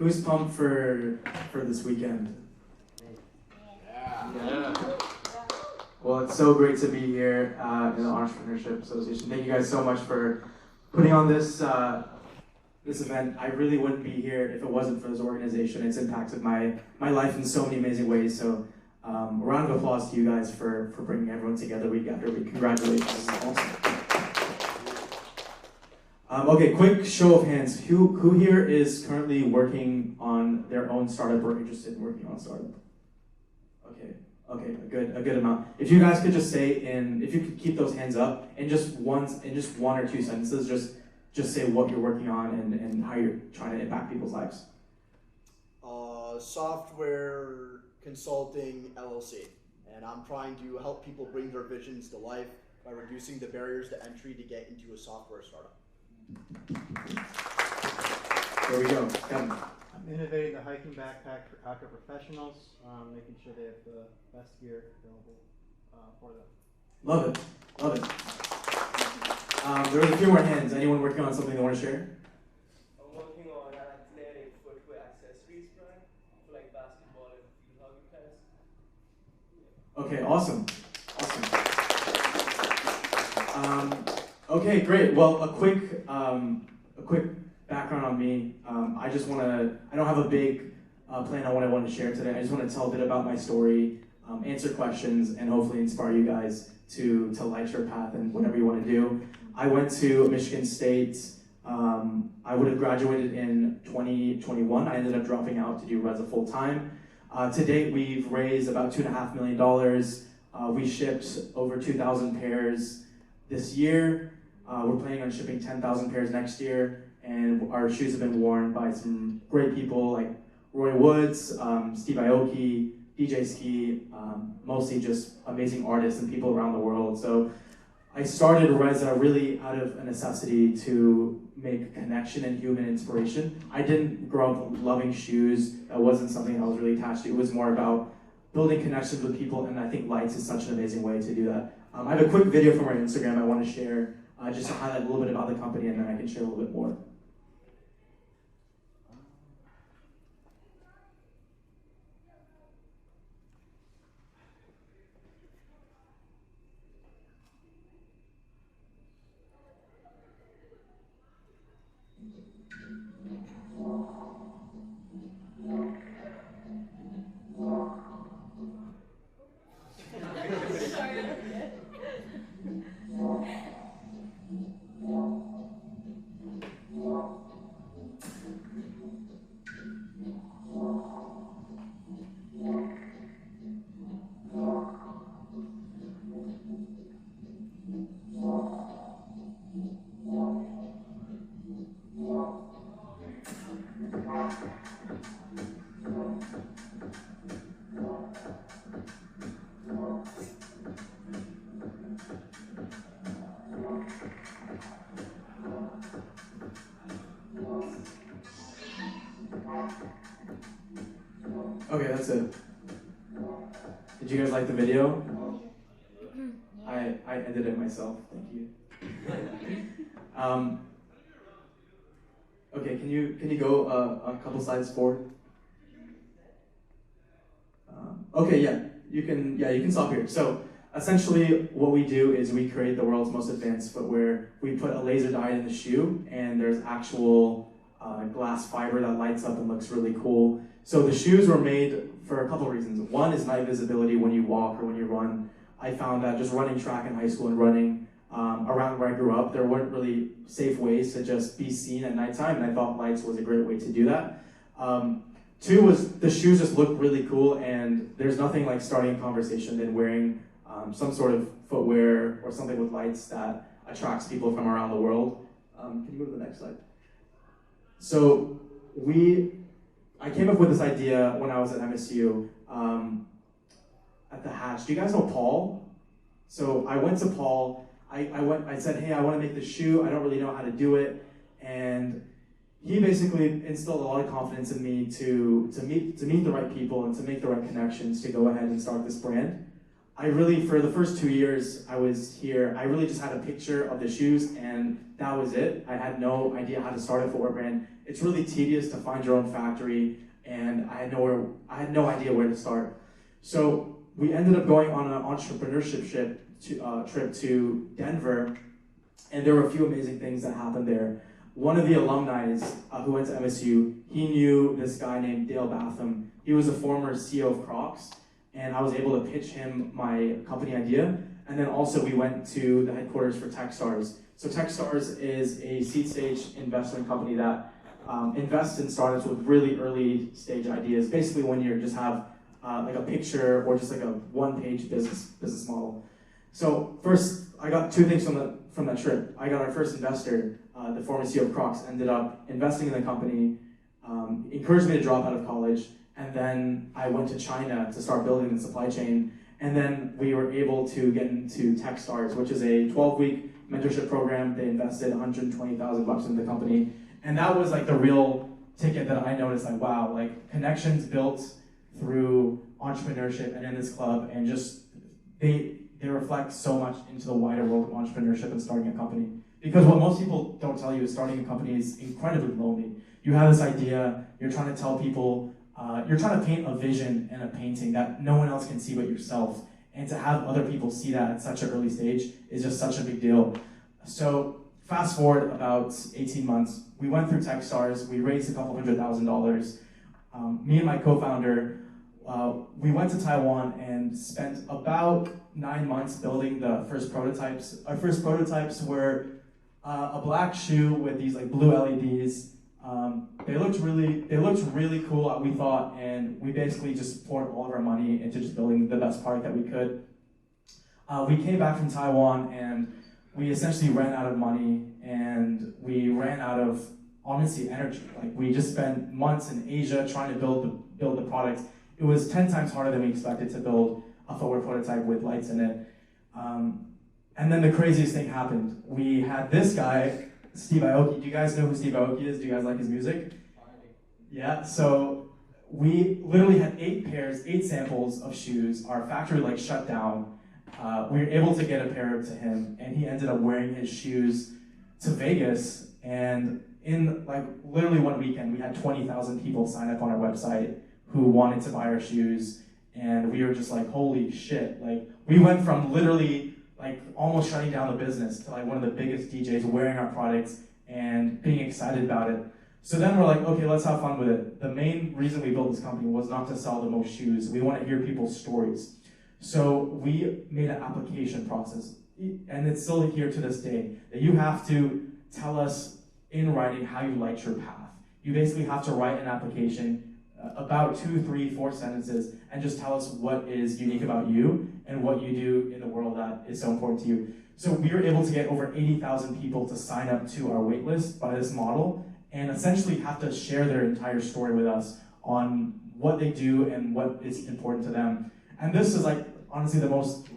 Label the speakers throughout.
Speaker 1: Who's pumped for this weekend?
Speaker 2: Yeah.
Speaker 1: Well, it's so great to be here in the Entrepreneurship Association. Thank you guys so much for putting on this event. I really wouldn't be here if it wasn't for this organization. It's impacted my life in so many amazing ways. So a round of applause to you guys for bringing everyone together week after week. Congratulations. This is awesome. Okay, quick show of hands. Who here is currently working on their own startup or interested in working on a startup? Okay, a good amount. If you guys could just say if you could keep those hands up in just one or two sentences, just say what you're working on and how you're trying to impact people's lives.
Speaker 2: Software consulting LLC, and I'm trying to help people bring their visions to life by reducing the barriers to entry to get into a software startup.
Speaker 1: There we go. Kevin.
Speaker 3: I'm innovating the hiking backpack for outdoor professionals, making sure they have the best gear available for them.
Speaker 1: Love it. There's a few more hands. Anyone working on something they want to share?
Speaker 4: I'm working on an athletic footwear accessories brand for like basketball and field hockey players.
Speaker 1: Okay, awesome. Okay, great. Well, a quick background on me. I don't have a big plan on what I want to share today. I just want to tell a bit about my story, answer questions, and hopefully inspire you guys to light your path and whatever you want to do. I went to Michigan State. I would have graduated in 2021. I ended up dropping out to do REZA full time. To date, we've raised about $2.5 million. We shipped over 2,000 pairs this year. We're planning on shipping 10,000 pairs next year. And our shoes have been worn by some great people like Roy Woods, Steve Aoki, DJ Ski, mostly just amazing artists and people around the world. So I started REZA really out of a necessity to make connection and human inspiration. I didn't grow up loving shoes. That wasn't something I was really attached to. It was more about building connections with people, and I think lights is such an amazing way to do that. I have a quick video from our Instagram I want to share just to highlight a little bit about the company, and then I can share a little bit more. Okay, that's it. Did you guys like the video? I edited it myself. Thank you. Okay, can you go a couple slides forward? Okay, you can stop here. So essentially, what we do is we create the world's most advanced footwear. We put a laser dye in the shoe, and there's actual glass fiber that lights up and looks really cool. So the shoes were made for a couple of reasons. One is night visibility when you walk or when you run. I found that just running track in high school and running around where I grew up, there weren't really safe ways to just be seen at nighttime, and I thought lights was a great way to do that. Two was the shoes just look really cool, and there's nothing like starting a conversation than wearing some sort of footwear or something with lights that attracts people from around the world. Can you go to the next slide? So I came up with this idea when I was at MSU at the Hatch. Do you guys know Paul? So I went to Paul. I said, hey, I want to make this shoe. I don't really know how to do it. And he basically instilled a lot of confidence in me to meet the right people and to make the right connections to go ahead and start this brand. I really, for the first 2 years I was here, I really just had a picture of the shoes and that was it. I had no idea how to start a footwear brand, it's really tedious to find your own factory, and I had no idea where to start. So we ended up going on an entrepreneurship trip to Denver, and there were a few amazing things that happened there. One of the alumni who went to MSU, he knew this guy named Dale Batham. He was a former CEO of Crocs, and I was able to pitch him my company idea. And then also we went to the headquarters for Techstars. So Techstars is a seed stage investment company that invests in startups with really early stage ideas. Basically when you just have like a picture or just like a one-page business model. So first, I got two things from that trip. I got our first investor, the former CEO of Crocs, ended up investing in the company, encouraged me to drop out of college, and then I went to China to start building the supply chain. And then we were able to get into Techstars, which is a 12-week mentorship program. They invested $120,000 in the company. And that was like the real ticket that I noticed, like, wow, like connections built through entrepreneurship and in this club, and just they reflect so much into the wider world of entrepreneurship and starting a company. Because what most people don't tell you is starting a company is incredibly lonely. You have this idea, you're trying to tell people, you're trying to paint a vision and a painting that no one else can see but yourself. And to have other people see that at such an early stage is just such a big deal. So fast forward about 18 months, we went through Techstars, we raised a couple $100,000. Me and my co-founder, we went to Taiwan and spent about 9 months building the first prototypes. Our first prototypes were a black shoe with these like blue LEDs. They looked really cool, we thought, and we basically just poured all of our money into just building the best product that we could. We came back from Taiwan and we essentially ran out of money, and we ran out of, honestly, energy. Like, we just spent months in Asia trying to build the product. It was 10 times harder than we expected to build a footwear prototype with lights in it. And then the craziest thing happened. We had this guy, Steve Aoki. Do you guys know who Steve Aoki is? Do you guys like his music? Yeah, so we literally had 8 samples of shoes. Our factory like shut down. We were able to get a pair to him, and he ended up wearing his shoes to Vegas. And in like literally one weekend, we had 20,000 people sign up on our website who wanted to buy our shoes. And we were just like, holy shit. Like, we went from literally like almost shutting down the business to like one of the biggest DJs wearing our products and being excited about it. So then we're like, okay, let's have fun with it. The main reason we built this company was not to sell the most shoes. We want to hear people's stories. So we made an application process, and it's still here to this day, that you have to tell us in writing how you liked your path. You basically have to write an application, about 2, 3, 4 sentences, and just tell us what is unique about you and what you do in the world that is so important to you. So we were able to get over 80,000 people to sign up to our wait list by this model, and essentially have to share their entire story with us on what they do and what is important to them. And this is like, honestly, the most,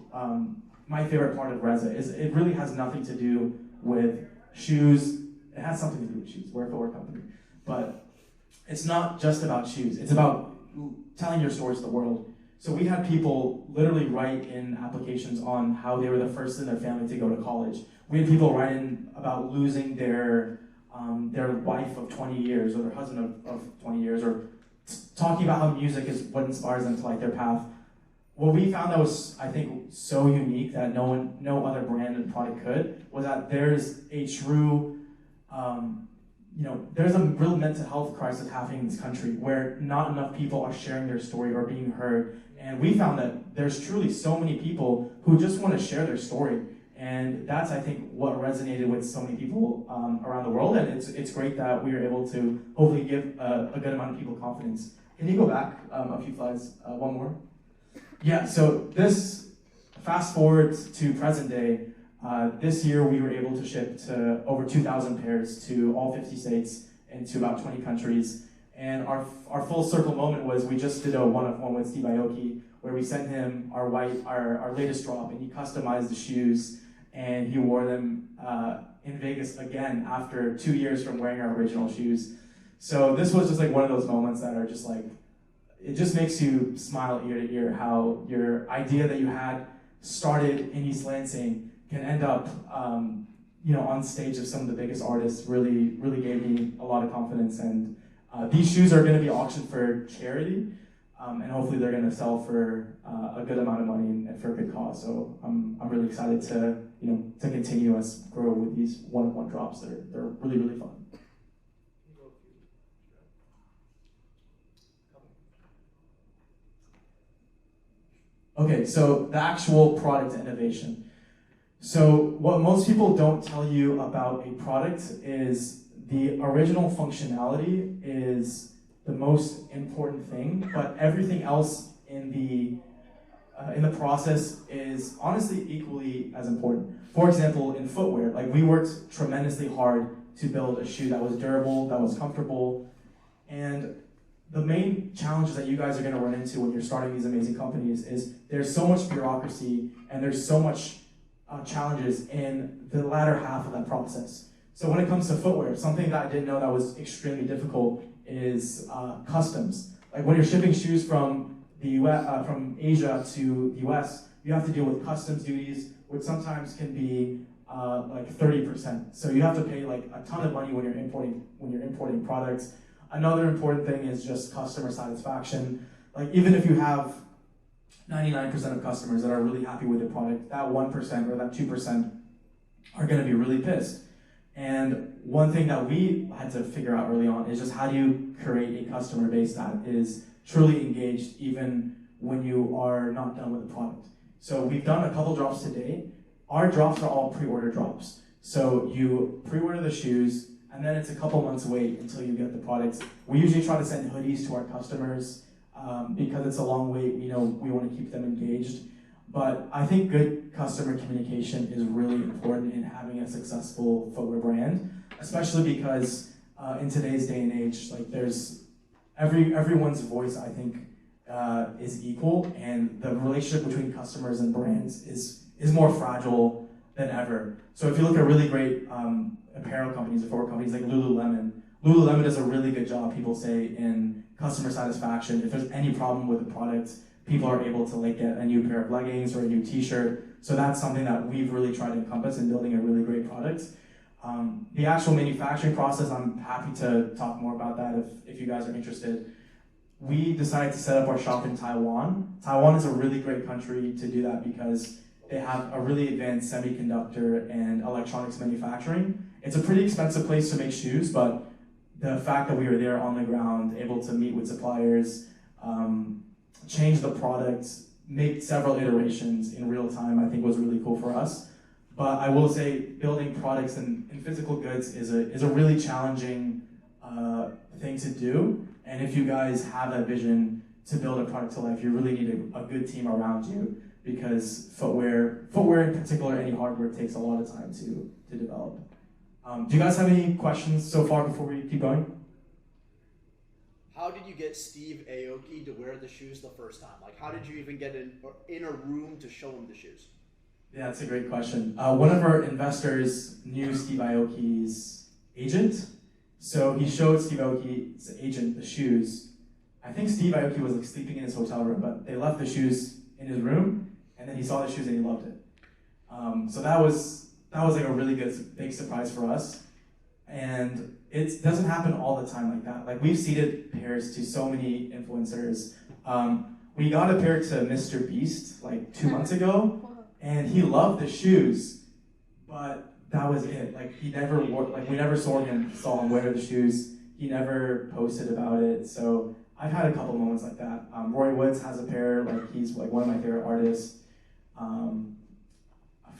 Speaker 1: my favorite part of REZA is it really has nothing to do with shoes. It has something to do with shoes, we're a footwear company. But it's not just about shoes, it's about telling your stories to the world. So we had people literally write in applications on how they were the first in their family to go to college. We had people write in about losing their wife of 20 years or their husband of 20 years, or talking about how music is what inspires them to like their path. What we found that was, I think, so unique that no other brand and product could, was that there's a true, there's a real mental health crisis happening in this country where not enough people are sharing their story or being heard. And we found that there's truly so many people who just want to share their story. And that's, I think, what resonated with so many people around the world. And it's great that we were able to hopefully give a good amount of people confidence. Can you go back a few slides, one more? Yeah, so this, fast forward to present day, this year we were able to ship to over 2,000 pairs to all 50 states and to about 20 countries. And our full circle moment was we just did a one-on-one with Steve Aoki, where we sent him our latest drop, and he customized the shoes, and he wore them in Vegas again after 2 years from wearing our original shoes. So this was just like one of those moments that are just like, it just makes you smile ear to ear, how your idea that you had started in East Lansing can end up on stage of some of the biggest artists really gave me a lot of confidence. And these shoes are going to be auctioned for charity, and hopefully they're going to sell for a good amount of money and for a good cause. So I'm really excited to continue us grow with these one-of-one drops. They're really fun. Okay, so the actual product innovation. So what most people don't tell you about a product is the original functionality is the most important thing, but everything else in the process is honestly equally as important. For example, in footwear, we worked tremendously hard to build a shoe that was durable, that was comfortable, and the main challenges that you guys are going to run into when you're starting these amazing companies is there's so much bureaucracy and there's so much challenges in the latter half of that process. So when it comes to footwear, something that I didn't know that was extremely difficult is customs. When you're shipping shoes from the US, from Asia to the US, you have to deal with customs duties, which sometimes can be 30%. So you have to pay a ton of money when you're importing products. Another important thing is just customer satisfaction. Even if you have 99% of customers that are really happy with your product, that 1% or that 2% are going to be really pissed. And one thing that we had to figure out early on is just how do you create a customer base that is truly engaged even when you are not done with the product. So we've done a couple drops today. Our drops are all pre-order drops. So you pre-order the shoes, and then it's a couple months wait until you get the products. We usually try to send hoodies to our customers because it's a long wait. We want to keep them engaged. But I think good customer communication is really important in having a successful footwear brand, especially because in today's day and age, there's everyone's voice, I think, is equal, and the relationship between customers and brands is more fragile than ever. So if you look at really great apparel companies or footwear companies like Lululemon does a really good job, people say, in customer satisfaction. If there's any problem with the product, people are able to get a new pair of leggings or a new t-shirt. So that's something that we've really tried to encompass in building a really great product. The actual manufacturing process, I'm happy to talk more about that if you guys are interested. We decided to set up our shop in Taiwan. Taiwan is a really great country to do that because they have a really advanced semiconductor and electronics manufacturing. It's a pretty expensive place to make shoes, but the fact that we were there on the ground, able to meet with suppliers, change the product, make several iterations in real time, I think was really cool for us. But I will say building products in physical goods is a really challenging thing to do. And if you guys have that vision to build a product to life, you really need a good team around you, because footwear in particular, any hardware, takes a lot of time to develop. Do you guys have any questions so far before we keep going?
Speaker 2: How did you get Steve Aoki to wear the shoes the first time? How did you even get in a room to show him the shoes?
Speaker 1: Yeah, that's a great question. One of our investors knew Steve Aoki's agent, so he showed Steve Aoki's agent the shoes. I think Steve Aoki was sleeping in his hotel room, but they left the shoes in his room, and then he saw the shoes and he loved it. So that was a really big surprise for us, and it doesn't happen all the time like that. We've seeded pairs to so many influencers. We got a pair to Mr. Beast 2 months ago, and he loved the shoes, but that was it. He never wore, we never saw him wear the shoes. He never posted about it. So I've had a couple moments like that. Roy Woods has a pair. He's one of my favorite artists.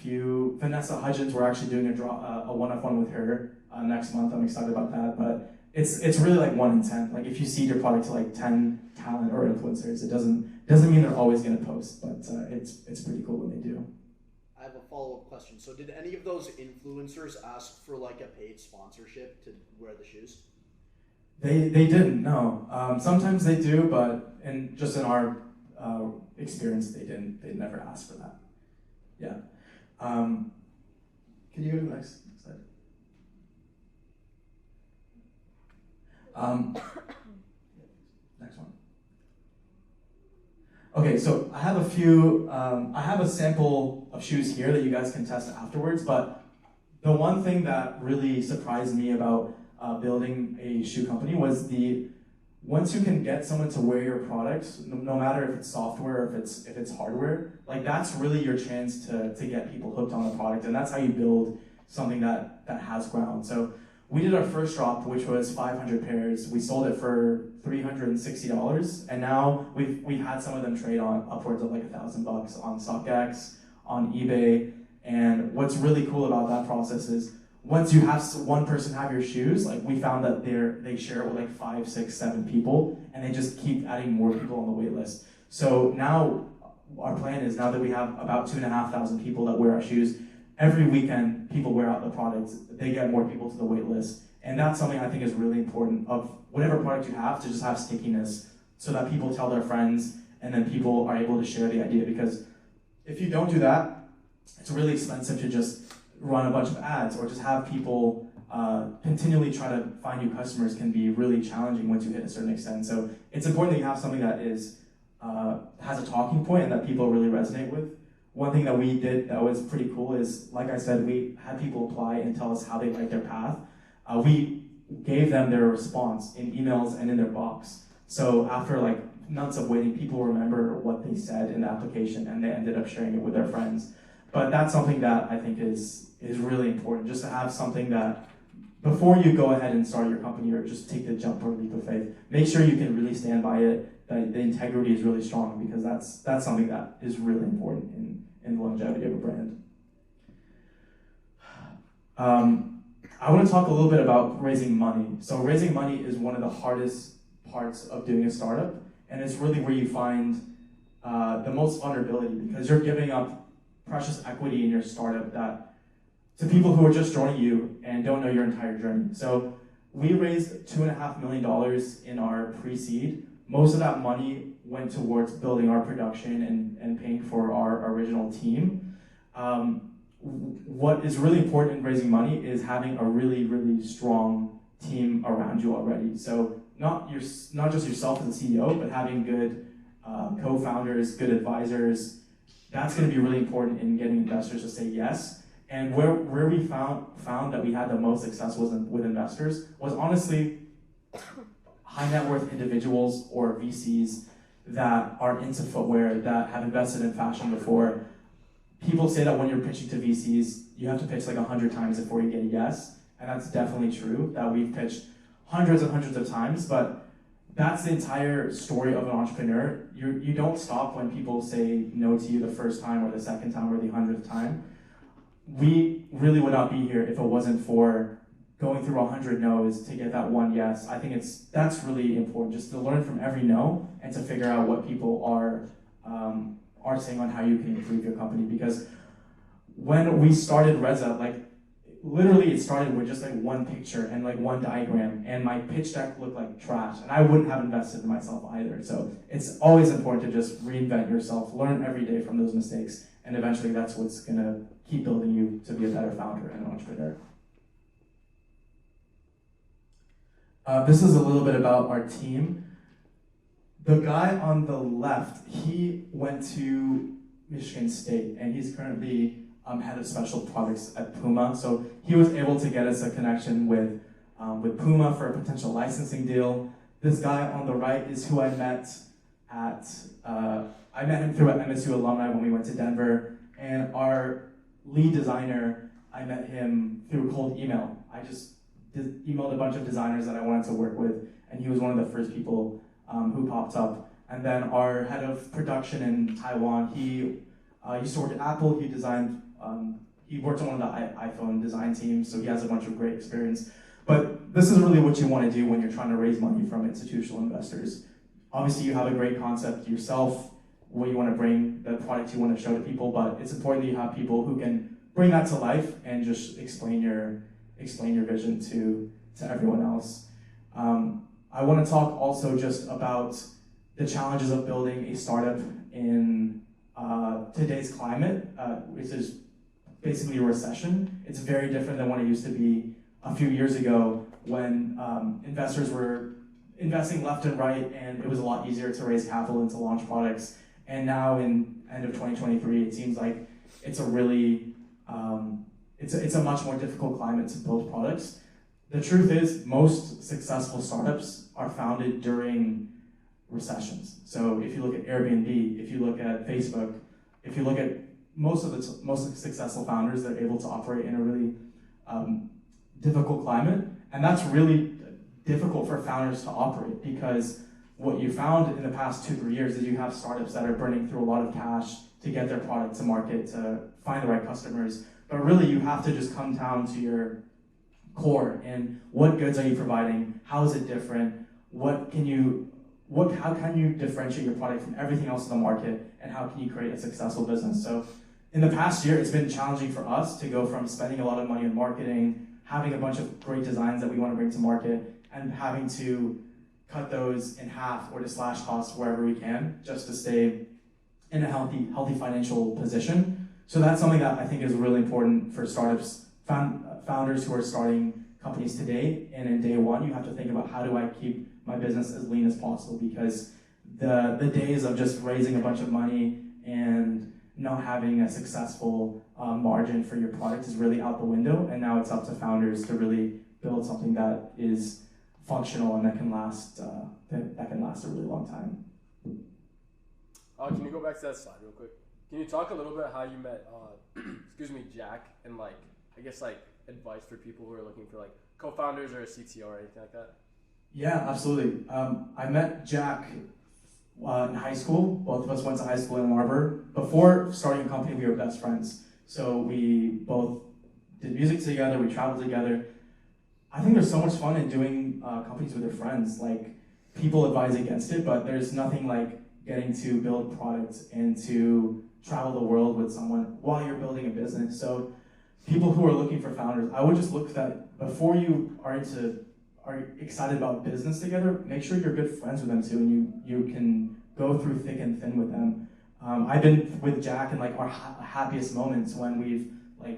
Speaker 1: Vanessa Hudgens, we're actually doing a one-off-one with her next month. I'm excited about that. But it's really 1 in 10. If you seed your product to 10 talent or influencers, it doesn't mean they're always going to post, but it's pretty cool when they do.
Speaker 2: I have a follow-up question. So did any of those influencers ask for a paid sponsorship to wear the shoes? They
Speaker 1: didn't, no. Sometimes they do, but in our experience, they didn't. They never asked for that. Yeah. Can you go to the next slide? Next one. Okay, so I have a sample of shoes here that you guys can test afterwards, but the one thing that really surprised me about building a shoe company was once you can get someone to wear your products, no matter if it's software or if it's hardware, like that's really your chance to get people hooked on the product, and that's how you build something that has ground. So we did our first drop, which was 500 pairs. We sold it for $360, and now we've had some of them trade on upwards of like $1,000 on StockX, on eBay. And what's really cool about that process is once you have one person have your shoes, like we found that they share it with like 5, 6, 7 people, and they just keep adding more people on the wait list. So now our plan is, now that we have about 2,500 people that wear our shoes, every weekend people wear out the products, they get more people to the wait list. And that's something I think is really important of whatever product you have, to just have stickiness so that people tell their friends and then people are able to share the idea. Because if you don't do that, it's really expensive to just run a bunch of ads or just have people continually try to find new customers. Can be really challenging once you hit a certain extent. So it's important that you have something that has a talking point and that people really resonate with. One thing that we did that was pretty cool is, like I said, we had people apply and tell us how they liked their path. We gave them their response in emails and in their box. So after like months of waiting, people remember what they said in the application and they ended up sharing it with their friends. But that's something that I think is really important, just to have something that before you go ahead and start your company or just take the jump or leap of faith, make sure you can really stand by it, that the integrity is really strong, because that's something that is really important in the longevity of a brand. I want to talk a little bit about raising money. So raising money is one of the hardest parts of doing a startup, and it's really where you find the most vulnerability, because you're giving up precious equity in your startup to people who are just joining you and don't know your entire journey. So we raised $2.5 million in our pre-seed. Most of that money went towards building our production and paying for our original team. What is really important in raising money is having a really, really strong team around you already. So not just yourself as a CEO, but having good co-founders, good advisors. That's going to be really important in getting investors to say yes. And where we found that we had the most success with investors was honestly high net worth individuals or VCs that are into footwear, that have invested in fashion before. People say that when you're pitching to VCs, you have to pitch like 100 times before you get a yes. And that's definitely true, that we've pitched hundreds and hundreds of times, but that's the entire story of an entrepreneur. You don't stop when people say no to you the first time or the second time or the 100th time. We really would not be here if it wasn't for going through 100 no's to get that one yes. I think that's really important, just to learn from every no and to figure out what people are saying on how you can improve your company. Because when we started REZA, like literally it started with just like one picture and like one diagram, and my pitch deck looked like trash, and I wouldn't have invested in myself either. So it's always important to just reinvent yourself, learn every day from those mistakes, and eventually that's what's gonna keep building you to be a better founder and entrepreneur. This is a little bit about our team. The guy on the left, he went to Michigan State, and he's currently head of special products at Puma. So he was able to get us a connection with Puma for a potential licensing deal. This guy on the right is who I met I met him through an MSU alumni when we went to Denver, and our lead designer, I met him through cold email. I just emailed a bunch of designers that I wanted to work with, and he was one of the first people who popped up. And then our head of production in Taiwan, he used to work at Apple. He worked on one of the iPhone design teams, so he has a bunch of great experience. But this is really what you want to do when you're trying to raise money from institutional investors. Obviously, you have a great concept yourself, what you want to bring, the product you want to show to people, but it's important that you have people who can bring that to life and just explain your vision to everyone else. I want to talk also just about the challenges of building a startup in today's climate, which is basically a recession. It's very different than what it used to be a few years ago when investors were investing left and right, and it was a lot easier to raise capital and to launch products. And now in end of 2023, it seems like it's a really it's a much more difficult climate to build products. The truth is, most successful startups are founded during recessions. So if you look at Airbnb, if you look at Facebook, if you look at most of the most successful founders, they're able to operate in a really difficult climate, and that's really difficult for founders to operate, because what you found in the past 2-3 years is you have startups that are burning through a lot of cash to get their product to market, to find the right customers. But really, you have to just come down to your core and what goods are you providing? How is it different? How can you differentiate your product from everything else in the market, and how can you create a successful business? So in the past year, it's been challenging for us to go from spending a lot of money on marketing, having a bunch of great designs that we want to bring to market, and having to cut those in half or to slash costs wherever we can, just to stay in a healthy financial position. So that's something that I think is really important for startups, founders who are starting companies today. And in day one, you have to think about, how do I keep my business as lean as possible? Because the days of just raising a bunch of money and not having a successful margin for your product is really out the window. And now it's up to founders to really build something that is functional and that can last a really long time.
Speaker 5: Can you go back to that slide real quick? Can you talk a little bit how you met, Jack, and advice for people who are looking for co-founders or a CTO or anything like that?
Speaker 1: Yeah, absolutely. I met Jack in high school. Both of us went to high school in Marburg. Before starting a company, we were best friends. So we both did music together, we traveled together. I think there's so much fun in doing companies with your friends. People advise against it, but there's nothing like getting to build products and to travel the world with someone while you're building a business. So people who are looking for founders, I would just look at that before you are excited about business together. Make sure you're good friends with them too, and you can go through thick and thin with them. I've been with Jack in our happiest moments when we've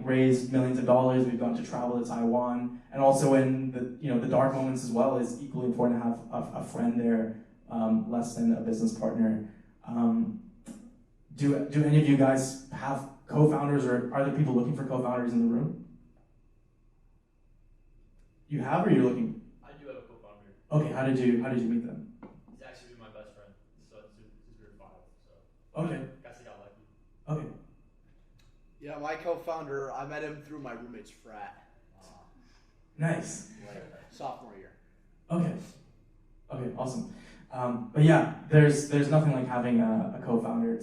Speaker 1: raised millions of dollars. We've gone to travel to Taiwan, and also in the dark moments as well. Is equally important to have a friend there, less than a business partner. Do any of you guys have co-founders, or are there people looking for co-founders in the room? You have, or you're looking?
Speaker 6: I do have a co-founder.
Speaker 1: Okay, how did you meet them?
Speaker 6: He's actually my best friend. So it's year 5. So
Speaker 1: Okay.
Speaker 6: Guess I got lucky.
Speaker 1: Okay.
Speaker 2: Yeah, my co-founder, I met him through my roommate's frat.
Speaker 1: Nice.
Speaker 2: Sophomore year.
Speaker 1: Okay. Okay, awesome. But yeah, there's nothing like having a co-founder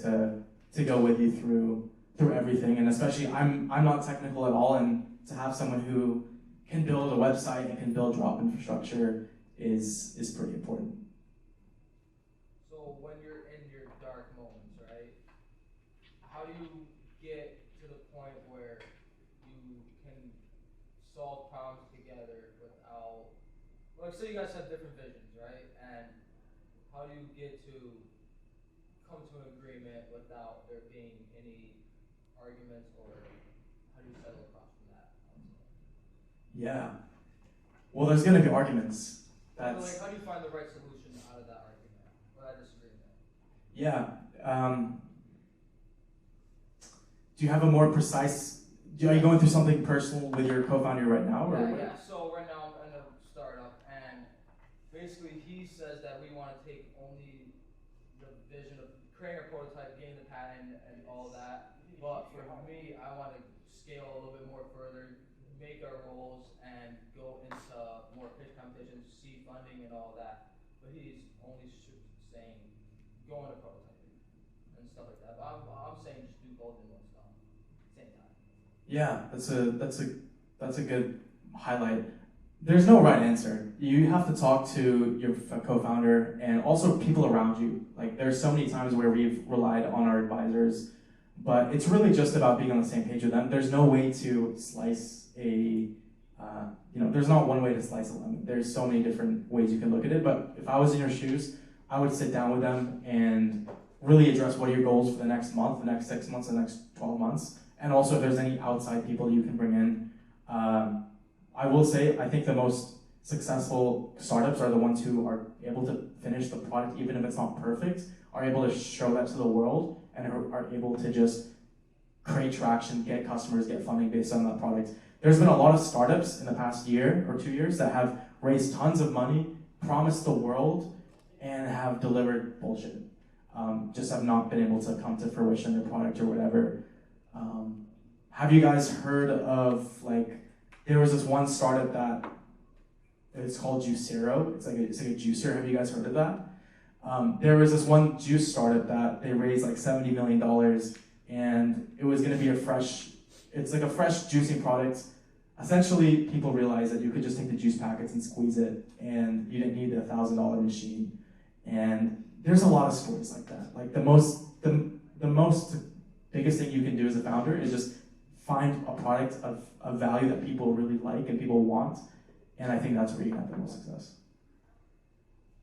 Speaker 1: to go with you through everything, and especially I'm not technical at all, and to have someone who can build a website and can build drop infrastructure is pretty important.
Speaker 7: So when you're in your dark moments, right? How do you get to the point where you can solve problems together without, say you guys have different visions, right? And how do you get to come to an agreement without there being any arguments, or how do you settle across from that?
Speaker 1: Yeah. Well, there's going to be arguments.
Speaker 7: How do you find the right solution out of that argument or that disagreement?
Speaker 1: Yeah. Do you have a more precise? Are you going through something personal with your co-founder right now? Or
Speaker 7: Yeah. So right now I'm in a startup, and basically he says that we want to take only the vision of creating a prototype, getting the patent, and all that. But for me, I want to scale a little bit more further, make our roles, and go into more pitch competitions, seed funding, and all that. But he's only saying go into prototyping and stuff like that. But I'm saying just do both in one stone, same time.
Speaker 1: Yeah, that's a good highlight. There's no right answer. You have to talk to your co-founder and also people around you. There's so many times where we've relied on our advisors, but it's really just about being on the same page with them. There's no way to slice there's not one way to slice a lemon. There's so many different ways you can look at it, but if I was in your shoes, I would sit down with them and really address what are your goals for the next month, the next 6 months, the next 12 months, and also if there's any outside people you can bring in. I will say, I think the most successful startups are the ones who are able to finish the product, even if it's not perfect, are able to show that to the world, and are able to just create traction, get customers, get funding based on that product. There's been a lot of startups in the past year or 2 years that have raised tons of money, promised the world, and have delivered bullshit. Just have not been able to come to fruition their product or whatever. Have you guys heard of, like, there was this one startup that it's called Juicero. It's like a juicer. Have you guys heard of that? There was this one juice startup that they raised like $70 million, and it was going to be it's like a fresh juicing product. Essentially, people realized that you could just take the juice packets and squeeze it, and you didn't need the $1,000 machine. And there's a lot of stories like that. Like the biggest thing you can do as a founder is just find a product of value that people really like and people want, and I think that's where you can have the most success.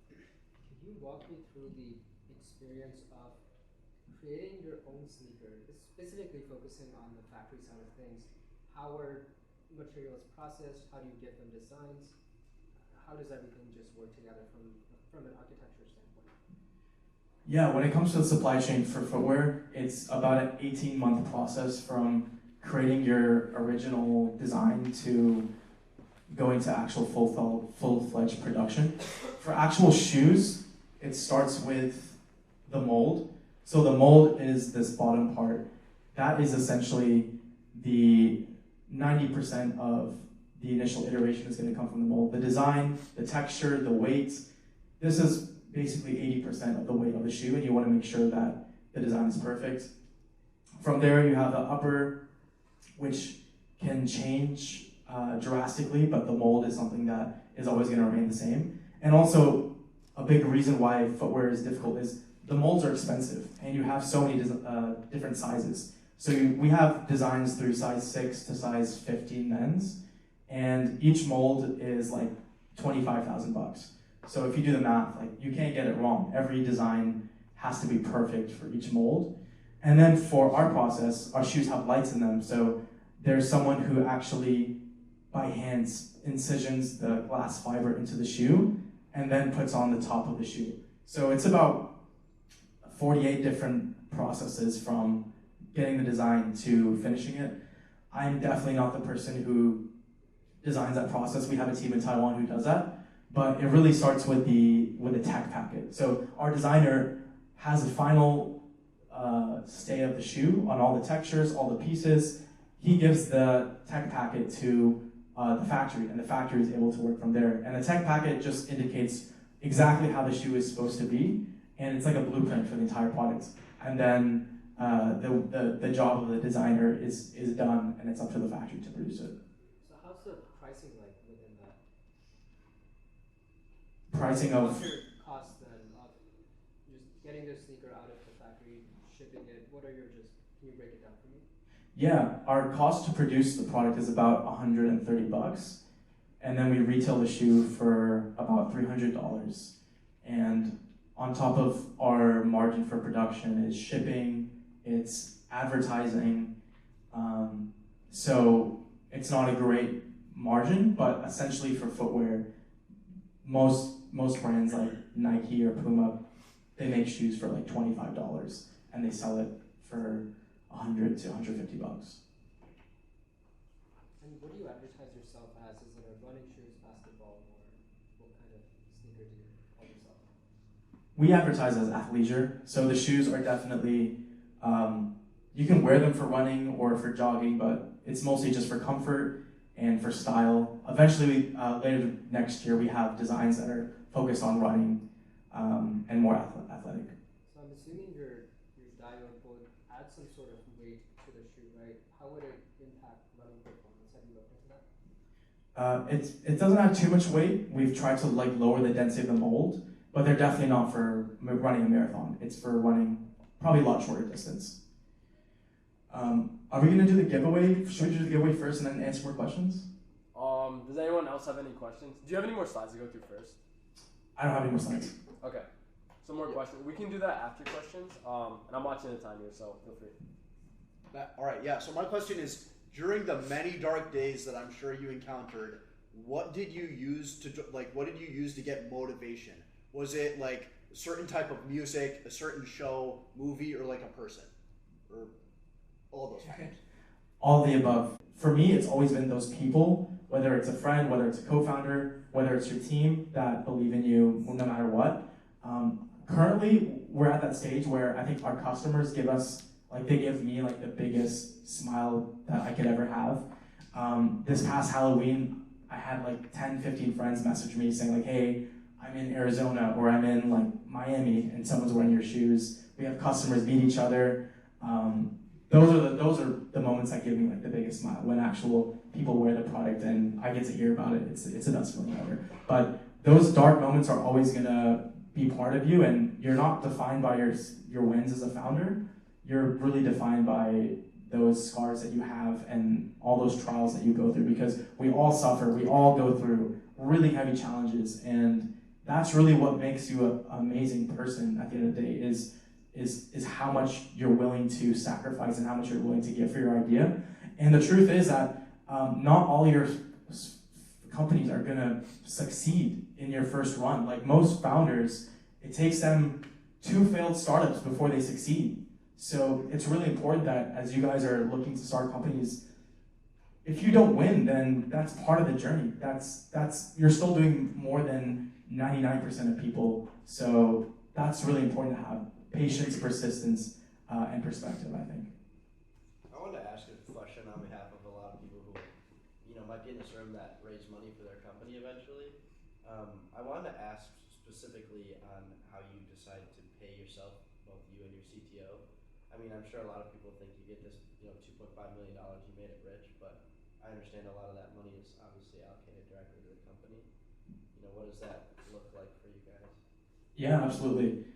Speaker 8: Can you walk me through the experience of creating your own sneaker, specifically focusing on the factory side of things? How are materials processed? How do you get them designs? How does everything just work together from an architecture standpoint?
Speaker 1: Yeah, when it comes to the supply chain for footwear, it's about an 18-month process from creating your original design to going to actual full-fledged production. For actual shoes, it starts with the mold. So the mold is this bottom part. That is essentially the 90% of the initial iteration is going to come from the mold. The design, the texture, the weight. This is basically 80% of the weight of the shoe, and you want to make sure that the design is perfect. From there, you have the upper, which can change drastically, but the mold is something that is always going to remain the same. And also, a big reason why footwear is difficult is the molds are expensive, and you have so many different sizes. So we have designs through size 6 to size 15 men's, and each mold is like $25,000. So if you do the math, like you can't get it wrong. Every design has to be perfect for each mold. And then for our process, our shoes have lights in them. So there's someone who actually by hand incisions the glass fiber into the shoe and then puts on the top of the shoe. So it's about 48 different processes from getting the design to finishing it. I'm definitely not the person who designs that process. We have a team in Taiwan who does that, but it really starts with the tech packet. So our designer has a final stay of the shoe on all the textures, all the pieces. He gives the tech packet to the factory, and the factory is able to work from there. And the tech packet just indicates exactly how the shoe is supposed to be, and it's like a blueprint for the entire product. And then the job of the designer is done, and it's up to the factory to produce it.
Speaker 8: So how's the pricing like within that?
Speaker 1: Pricing of...
Speaker 8: What's your cost then of just getting the sneaker out of the factory, shipping it? What are your can you break it down for me?
Speaker 1: Yeah, our cost to produce the product is about $130, and then we retail the shoe for about $300. And on top of our margin for production is shipping, it's advertising. So it's not a great margin, but essentially for footwear, most brands like Nike or Puma, they make shoes for like $25, and they sell it for $100 to $150.
Speaker 8: And what do you advertise yourself as? Is it a running shoes, basketball, or what kind of sneaker do you call yourself?
Speaker 1: We advertise as athleisure, so the shoes are definitely, you can wear them for running or for jogging, but it's mostly just for comfort and for style. Eventually, later next year, we have designs that are focused on running and more athletic.
Speaker 8: So I'm assuming your diode would add some sort of weight to the shoe, right? How would it impact running performance? Have you looked into that?
Speaker 1: It doesn't have too much weight. We've tried to like lower the density of the mold, but they're definitely not for running a marathon. It's for running probably a lot shorter distance. Are we gonna do the giveaway? Should we do the giveaway first and then answer more questions?
Speaker 5: Does anyone else have any questions? Do you have any more slides to go through first?
Speaker 1: I don't have any more slides.
Speaker 5: Okay. Some more questions. We can do that after questions. And I'm watching the time here, so feel free.
Speaker 2: All right, yeah. So my question is, during the many dark days that I'm sure you encountered, what did you use to get motivation? Was it like a certain type of music, a certain show, movie, or like a person? Or All those factors.
Speaker 1: All of the above. For me, it's always been those people, whether it's a friend, whether it's a co-founder, whether it's your team that believe in you no matter what. Currently, we're at that stage where I think our customers give us, like they give me like the biggest smile that I could ever have. This past Halloween, I had like 10, 15 friends message me saying like, hey, I'm in Arizona or I'm in like Miami and someone's wearing your shoes. We have customers meet each other. Those are the moments that give me like the biggest smile, when actual people wear the product and I get to hear about it. It's the best feeling ever. But those dark moments are always gonna be part of you, and you're not defined by your wins as a founder. You're really defined by those scars that you have and all those trials that you go through, because we all suffer, we all go through really heavy challenges, and that's really what makes you an amazing person at the end of the day, is how much you're willing to sacrifice and how much you're willing to give for your idea. And the truth is that not all your companies are gonna succeed in your first run. Like most founders, it takes them 2 failed startups before they succeed. So it's really important that as you guys are looking to start companies, if you don't win, then that's part of the journey. That's you're still doing more than 99% of people. So that's really important to have patience, persistence, and perspective, I think.
Speaker 9: I wanted to ask a question on behalf of a lot of people who, might be in this room that raise money for their company eventually. I wanted to ask specifically on how you decide to pay yourself, both you and your CTO. I mean, I'm sure a lot of people think you get this, $2.5 million, you made it rich, but I understand a lot of that money is obviously allocated directly to the company. What does that look like for you guys?
Speaker 1: Yeah, absolutely.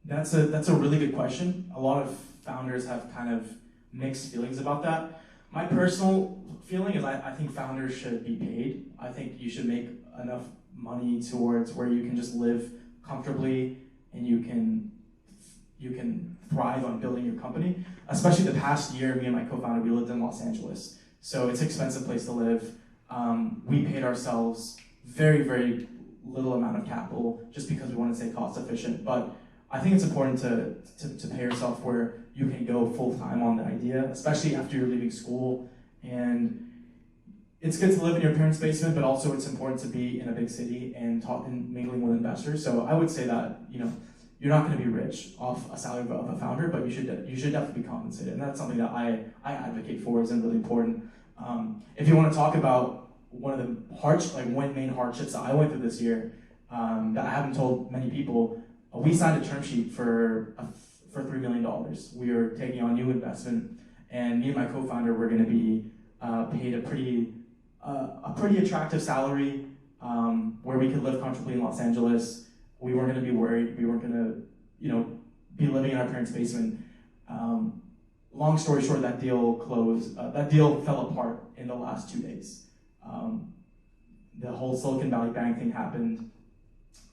Speaker 1: That's a really good question. A lot of founders have kind of mixed feelings about that. My personal feeling is I think founders should be paid. I think you should make enough money towards where you can just live comfortably and you can thrive on building your company. Especially the past year, me and my co-founder, we lived in Los Angeles. So it's an expensive place to live. We paid ourselves very, very little amount of capital just because we want to stay cost efficient. But I think it's important to pay yourself where you can go full time on the idea, especially after you're leaving school. And it's good to live in your parents' basement, but also it's important to be in a big city and mingling with investors. So I would say that you're not going to be rich off a salary of a founder, but you should definitely be compensated, and that's something that I advocate for. Is really important. If you want to talk about one of the main hardships that I went through this year that I haven't told many people. We signed a term sheet for $3 million. We are taking on new investment, and me and my co-founder were going to be paid a pretty attractive salary where we could live comfortably in Los Angeles. We weren't going to be worried. We weren't going to, be living in our parents' basement. Long story short, that deal closed. That deal fell apart in the last 2 days. The whole Silicon Valley Bank thing happened.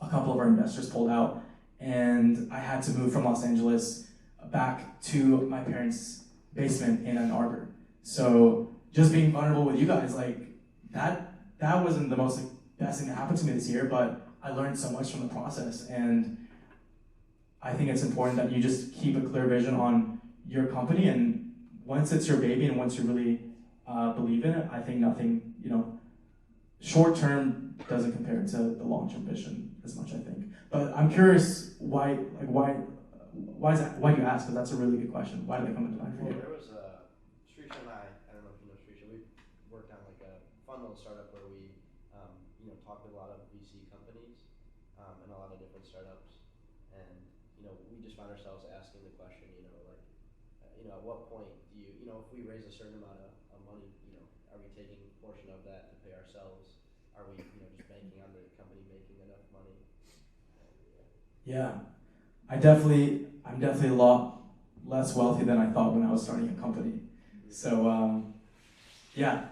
Speaker 1: A couple of our investors pulled out, and I had to move from Los Angeles back to my parents' basement in Ann Arbor. So just being vulnerable with you guys, like that wasn't the best thing that happened to me this year, but I learned so much from the process, and I think it's important that you just keep a clear vision on your company, and once it's your baby and once you really believe in it, I think nothing, short term doesn't compare to the long-term vision as much, I think. But I'm curious why do you ask? Because that's a really good question. Why did they come into mind for you?
Speaker 9: There was Srisha and I don't know if you know Srisha, we worked on like a fun little startup where we, talked with a lot of VC companies and a lot of different startups. And, we just found ourselves asking the question, at what point do you, if we raise a certain amount of money, are we taking a portion of that to pay ourselves? Are we, just banking on the company making enough money?
Speaker 1: Yeah, I'm definitely a lot less wealthy than I thought when I was starting a company. So yeah,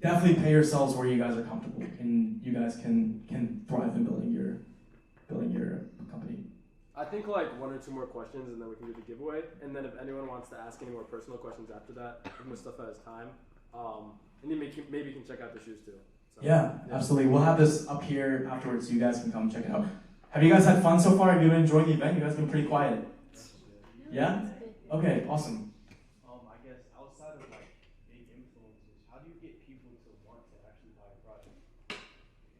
Speaker 1: definitely pay yourselves where you guys are comfortable and you guys can thrive in building your company.
Speaker 5: I think like 1 or 2 more questions and then we can do the giveaway. And then if anyone wants to ask any more personal questions after that, Mustafa has time. And then maybe you can check out the shoes too. So,
Speaker 1: yeah, absolutely. We'll have this up here afterwards so you guys can come check it out. Have you guys had fun so far? Have you been enjoying the event? You guys have been pretty quiet. Yeah? Okay, awesome.
Speaker 10: I guess outside of like big influencers, how do you get people to want to actually buy a product?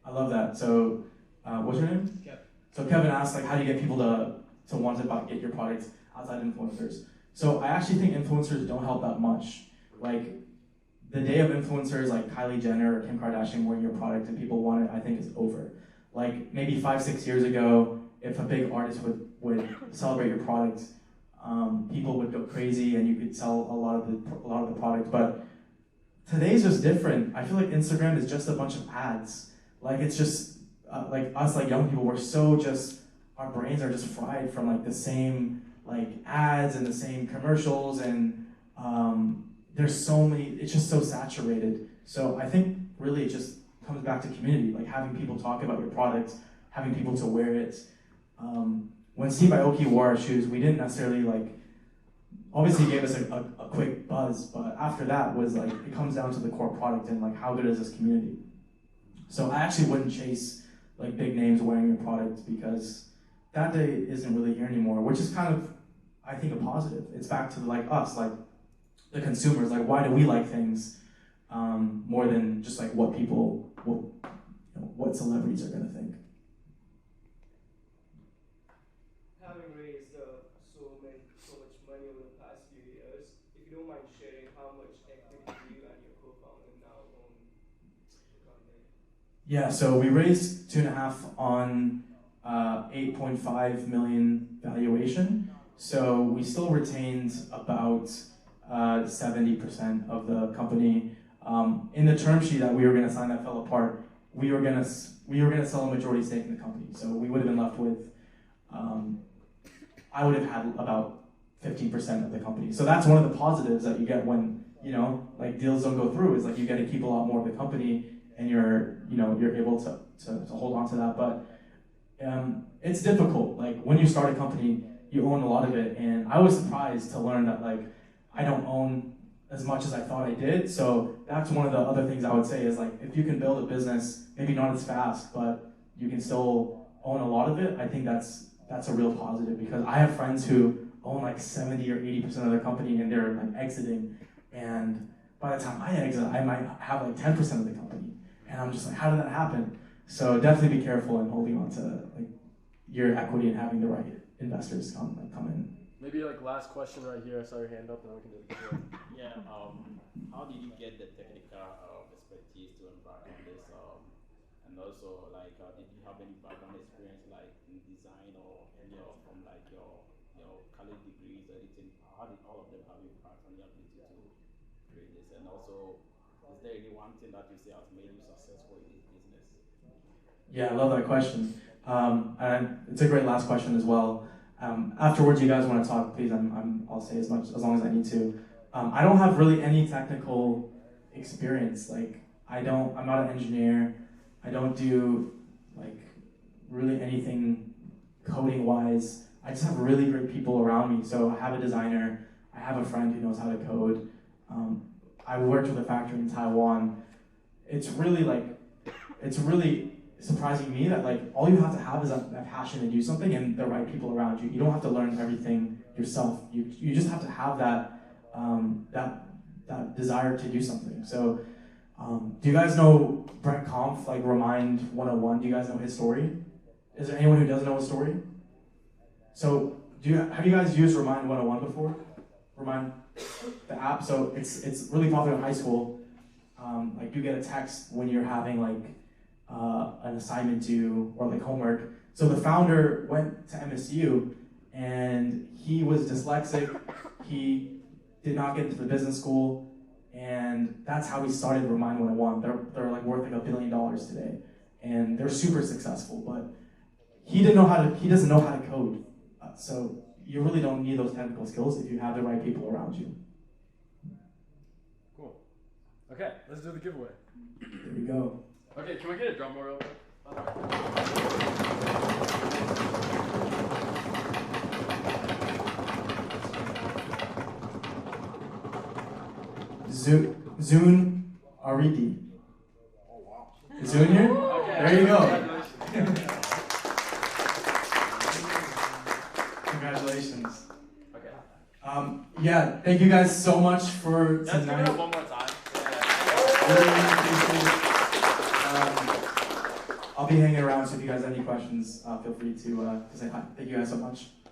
Speaker 1: I love that. So, what's your name?
Speaker 10: Kevin.
Speaker 1: So Kevin asked, like, how do you get people to want to get your products outside influencers? So I actually think influencers don't help that much. Like, the day of influencers like Kylie Jenner or Kim Kardashian wearing your product and people want it, I think is over. Like, maybe 5-6 years ago, if a big artist would celebrate your product, people would go crazy and you could sell a lot of the product. But today's just different. I feel like Instagram is just a bunch of ads. Like, it's just like us, like young people, we're so just, our brains are just fried from like the same like ads and the same commercials, and there's so many, it's just so saturated. So I think really it just comes back to community, like having people talk about your product, having people to wear it. When Steve Aoki wore our shoes, we didn't necessarily like, obviously he gave us a quick buzz, but after that was like, it comes down to the core product and like how good is this community. So I actually wouldn't chase like big names wearing your product because that day isn't really here anymore, which is kind of, I think, a positive. It's back to like us, like the consumers, like why do we like things more than just like what people, what celebrities are gonna think.
Speaker 4: Having raised so much money over the past few years, if you don't mind sharing, how much equity you and your co-founder now own the company?
Speaker 1: Yeah, so we raised 2.5 on 8.5 million valuation. So we still retained about 70% of the company. In the term sheet that we were going to sign that fell apart, we were going to sell a majority stake in the company. So we would have been left with, I would have had about 15% of the company. So that's one of the positives that you get when, like deals don't go through, is like you get to keep a lot more of the company and you're able to hold on to that. But it's difficult. Like when you start a company, you own a lot of it, and I was surprised to learn that like I don't own as much as I thought I did. So that's one of the other things I would say is like if you can build a business, maybe not as fast, but you can still own a lot of it. I think that's a real positive, because I have friends who own like 70 or 80% of their company and they're like exiting, and by the time I exit, I might have like 10% of the company, and I'm just like, how did that happen? So definitely be careful in holding on to like your equity and having the right investors come in.
Speaker 5: Maybe like last question right here. I saw your hand up, and we can do it.
Speaker 11: Yeah. How did you get the technical expertise to embark on this? And also, like, did you have any background experience, like in design or any from like your college degrees or anything? How did all of them have impact on your ability to create this? And also, is there any one thing that you say has made you successful in this business?
Speaker 1: Yeah, I love that question. And it's a great last question as well. Afterwards, you guys want to talk, please. I'll say as long as I need to. I don't have really any technical experience. Like I'm not an engineer. I don't do like really anything coding wise. I just have really great people around me. So I have a designer. I have a friend who knows how to code. I worked with a factory in Taiwan. It's really surprising me that like all you have to have is a passion to do something and the right people around you. You don't have to learn everything yourself. You just have to have that desire to do something. So do you guys know Brent Kampf, like Remind 101? Do you guys know his story? Is there anyone who doesn't know his story? So have you guys used Remind 101 before? Remind, the app. So it's really popular in high school. Like you get a text when you're having like an assignment due or like homework. So the founder went to MSU and he was dyslexic. He did not get into the business school, and that's how he started Remind 101. They're like worth like $1 billion today, and they're super successful. But he doesn't know how to code. So you really don't need those technical skills if you have the right people around you.
Speaker 5: Cool. Okay, let's do the giveaway.
Speaker 1: There we go.
Speaker 5: Okay, can we get a drum roll real quick?
Speaker 1: Zune Aridi.
Speaker 11: Oh wow.
Speaker 1: Is Zune here?
Speaker 5: Okay.
Speaker 1: There you go. Congratulations.
Speaker 5: Okay.
Speaker 1: Yeah, thank you guys so much for
Speaker 6: Let's give it
Speaker 1: tonight.
Speaker 6: up one more time.
Speaker 1: Really appreciate it. I'll be hanging around, so if you guys have any questions, feel free to say hi. Thank you guys so much.